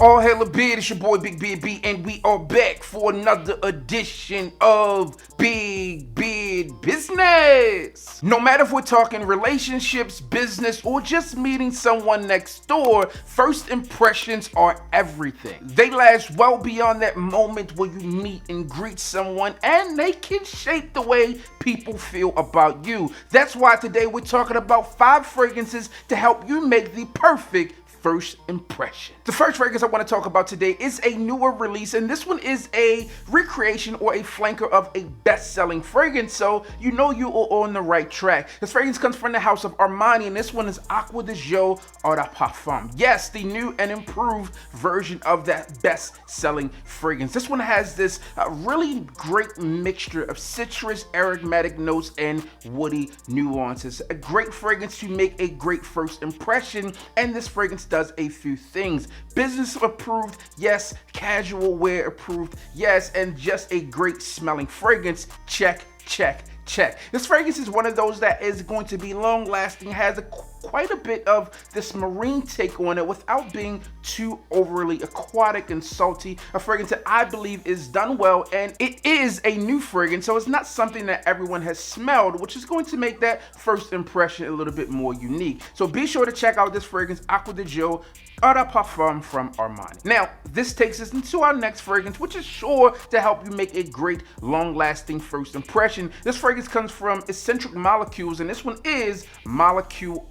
All hail a beard, it's your boy Big Beard B, and we are back for another edition of Big Beard Business. No matter if we're talking relationships, business, or just meeting someone next door, first impressions are everything. They last well beyond that moment where you meet and greet someone, and they can shape the way people feel about you. That's why today we're talking about 5 fragrances to help you make the perfect first impression. The first fragrance I want to talk about today is a newer release, and this one is a recreation or a flanker of a best-selling fragrance, so you know you are on the right track. This fragrance comes from the house of Armani, and this one is Acqua di Gio Eau de Parfum. Yes, the new and improved version of that best-selling fragrance. This one has this really great mixture of citrus, aromatic notes, and woody nuances. A great fragrance to make a great first impression, and this fragrance does a few things. Business approved, yes. Casual wear approved, yes. And just a great smelling fragrance, check, check, check. This fragrance is one of those that is going to be long lasting, has quite a bit of this marine take on it without being too overly aquatic and salty. A fragrance that I believe is done well, and it is a new fragrance, so it's not something that everyone has smelled, which is going to make that first impression a little bit more unique. So be sure to check out this fragrance, Acqua di Gio Eau de Parfum from Armani. Now, this takes us into our next fragrance, which is sure to help you make a great, long-lasting first impression. This fragrance comes from Eccentric Molecules, and this one is Molecule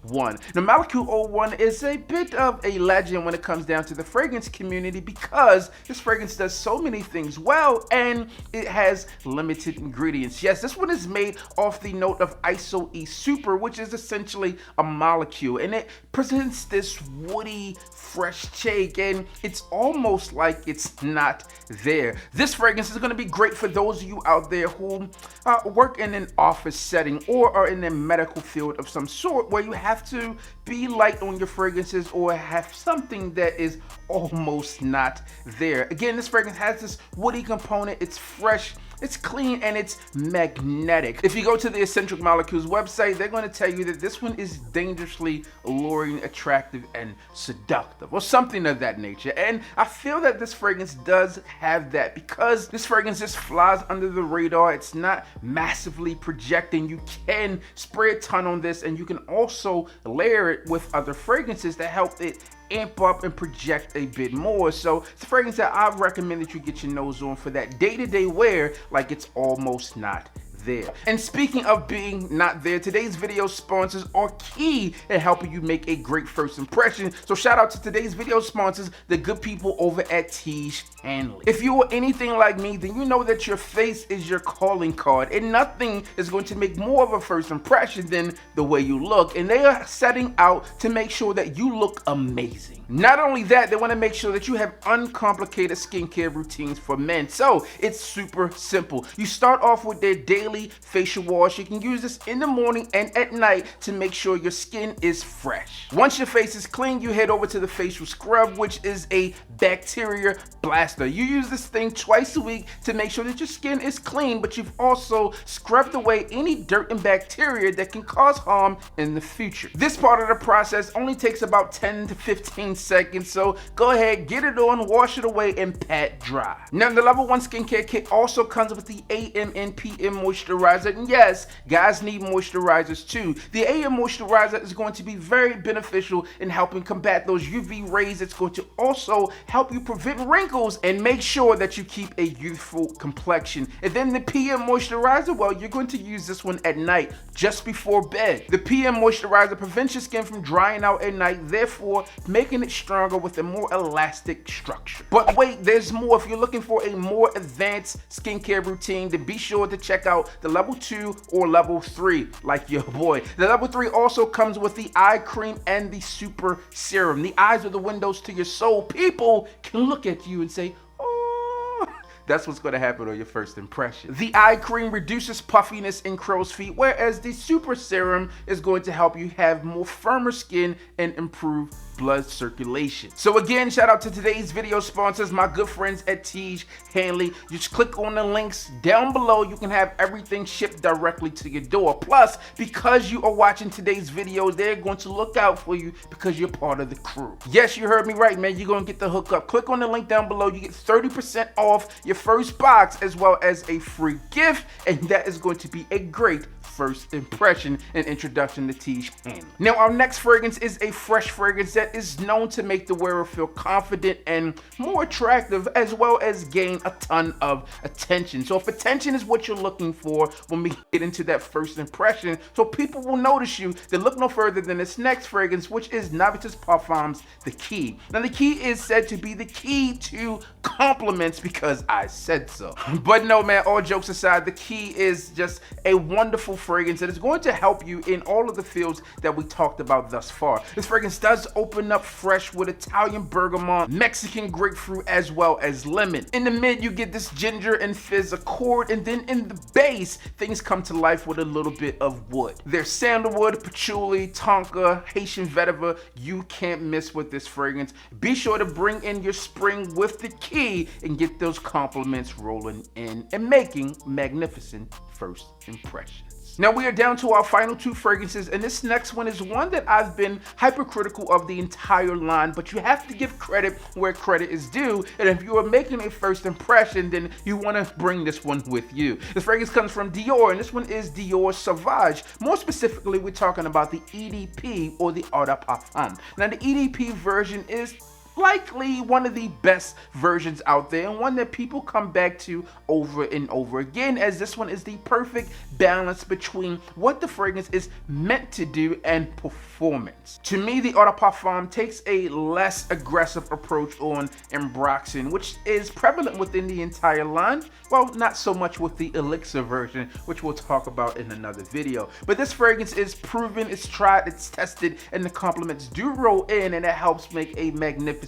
01. Now, Molecule 01 is a bit of a legend when it comes down to the fragrance community because this fragrance does so many things well, and it has limited ingredients. Yes, this one is made off the note of ISO-E Super, which is essentially a molecule, and it presents this woody, fresh take, and it's almost like it's not there. This fragrance is going to be great for those of you out there who work in an office setting or are in the medical field of some sort where you have to be light on your fragrances or have something that is almost not there. Again, this fragrance has this woody component. It's fresh, it's clean, and it's magnetic. If you go to the Eccentric Molecules website, they're going to tell you that this one is dangerously alluring, attractive, and seductive, or something of that nature. And I feel that this fragrance does have that because this fragrance just flies under the radar. It's not massively projecting. You can spray a ton on this, and you can also layer it with other fragrances that help it amp up and project a bit more. So it's a fragrance that I recommend that you get your nose on for that day-to-day wear, like it's almost not there. And speaking of being not there, today's video sponsors are key in helping you make a great first impression. So shout out to today's video sponsors, the good people over at Tiege Hanley. If you are anything like me, then you know that your face is your calling card, and nothing is going to make more of a first impression than the way you look. And they are setting out to make sure that you look amazing. Not only that, they want to make sure that you have uncomplicated skincare routines for men. So it's super simple. You start off with their daily facial wash. You can use this in the morning and at night to make sure your skin is fresh. Once your face is clean, you head over to the facial scrub, which is a bacteria blaster. You use this thing twice a week to make sure that your skin is clean, but you've also scrubbed away any dirt and bacteria that can cause harm in the future. This part of the process only takes about 10 to 15 seconds, so go ahead, get it on, wash it away, and pat dry. Now, the level 1 skincare kit also comes with the AM and PM moisturizer, and yes, guys need moisturizers too. The AM moisturizer is going to be very beneficial in helping combat those UV rays. It's going to also help you prevent wrinkles and make sure that you keep a youthful complexion. And then the PM moisturizer, well, you're going to use this one at night, just before bed. The PM moisturizer prevents your skin from drying out at night, therefore making it stronger with a more elastic structure. But wait, there's more. If you're looking for a more advanced skincare routine, then be sure to check out the level 2 or level 3, like your boy. The level 3 also comes with the eye cream and the super serum. The eyes are the windows to your soul. People can look at you and say, oh, that's what's going to happen on your first impression. The eye cream reduces puffiness and crow's feet, whereas the super serum is going to help you have more firmer skin and improve blood circulation. So again, shout out to today's video sponsors, my good friends at A.G.E. Just click on the links down below. You can have everything shipped directly to your door. Plus, because you are watching today's video, they're going to look out for you because you're part of the crew. Yes, you heard me right, man. You're going to get the hookup. Click on the link down below. You get 30% off your first box as well as a free gift, and that is going to be a great first impression and introduction to A.G.E. Now, our next fragrance is a fresh fragrance that is known to make the wearer feel confident and more attractive, as well as gain a ton of attention. So if attention is what you're looking for when we get into that first impression, so people will notice you, then look no further than this next fragrance, which is Navis Parfums The Key. Now, the key is said to be the key to compliments because I said so. But no, man, all jokes aside, the key is just a wonderful fragrance that is going to help you in all of the fields that we talked about thus far. This fragrance does open up fresh with Italian bergamot, Mexican grapefruit, as well as lemon. In the mid, you get this ginger and fizz accord, and then in the base, things come to life with a little bit of wood. There's sandalwood, patchouli, tonka, Haitian vetiver. You can't miss with this fragrance. Be sure to bring in your spring with the key and get those compliments rolling in and making magnificent first impressions. Now we are down to our final two fragrances, and this next one is one that I've been hypercritical of the entire line, but you have to give credit where credit is due, and if you are making a first impression, then you want to bring this one with you. This fragrance comes from Dior, and this one is Dior Sauvage. More specifically, we're talking about the EDP, or the Eau de Parfum. Now the EDP version is likely one of the best versions out there, and one that people come back to over and over again, as this one is the perfect balance between what the fragrance is meant to do and performance. To me, the Eau de Parfum takes a less aggressive approach on embraxing, which is prevalent within the entire line. Well, not so much with the Elixir version, which we'll talk about in another video. But this fragrance is proven, it's tried, it's tested, and the compliments do roll in, and it helps make a magnificent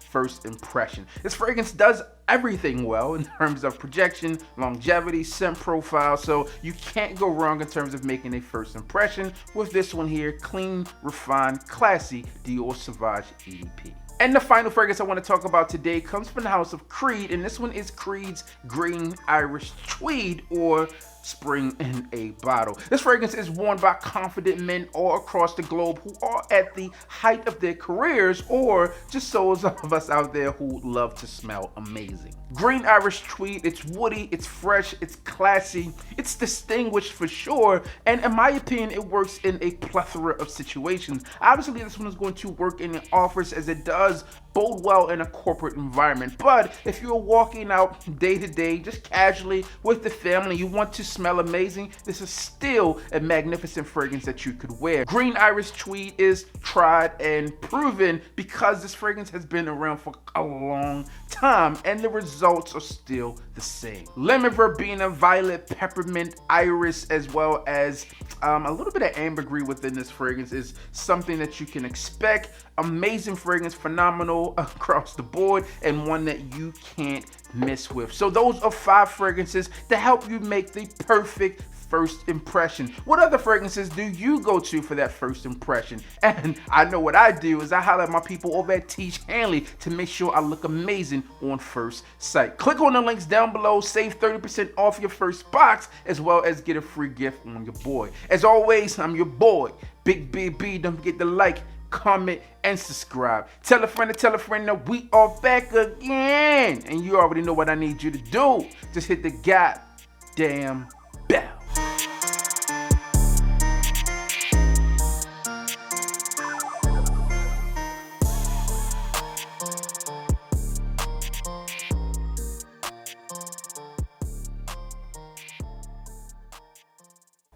first impression. This fragrance does everything well in terms of projection, longevity, scent profile, so you can't go wrong in terms of making a first impression with this one here, clean, refined, classy Dior Sauvage EDP. And the final fragrance I want to talk about today comes from the house of Creed, and this one is Creed's Green Irish Tweed, or Spring in a Bottle. This fragrance is worn by confident men all across the globe who are at the height of their careers, or just those of us out there who love to smell amazing. Green Irish Tweed, it's woody, it's fresh, it's classy, it's distinguished for sure, and in my opinion, it works in a plethora of situations. Obviously, this one is going to work in the office, as it does bode well in a corporate environment, but if you're walking out day to day, just casually with the family, you want to smell amazing, this is still a magnificent fragrance that you could wear. Green Irish Tweed is tried and proven because this fragrance has been around for a long time, and the results are still the same. Lemon verbena, violet, peppermint, iris, as well as a little bit of ambergris within this fragrance is something that you can expect. Amazing fragrance, phenomenal across the board, and one that you can't miss with. So those are 5 fragrances to help you make the perfect first impression. What other fragrances do you go to for that first impression? And I know what I do is I holler at my people over at A.G.E. to make sure I look amazing on first sight. Click on the links down below, save 30% off your first box, as well as get a free gift on your boy. As always, I'm your boy, Big B. Don't forget to like, comment, and subscribe. Tell a friend that we are back again. And you already know what I need you to do. Just hit the goddamn bell.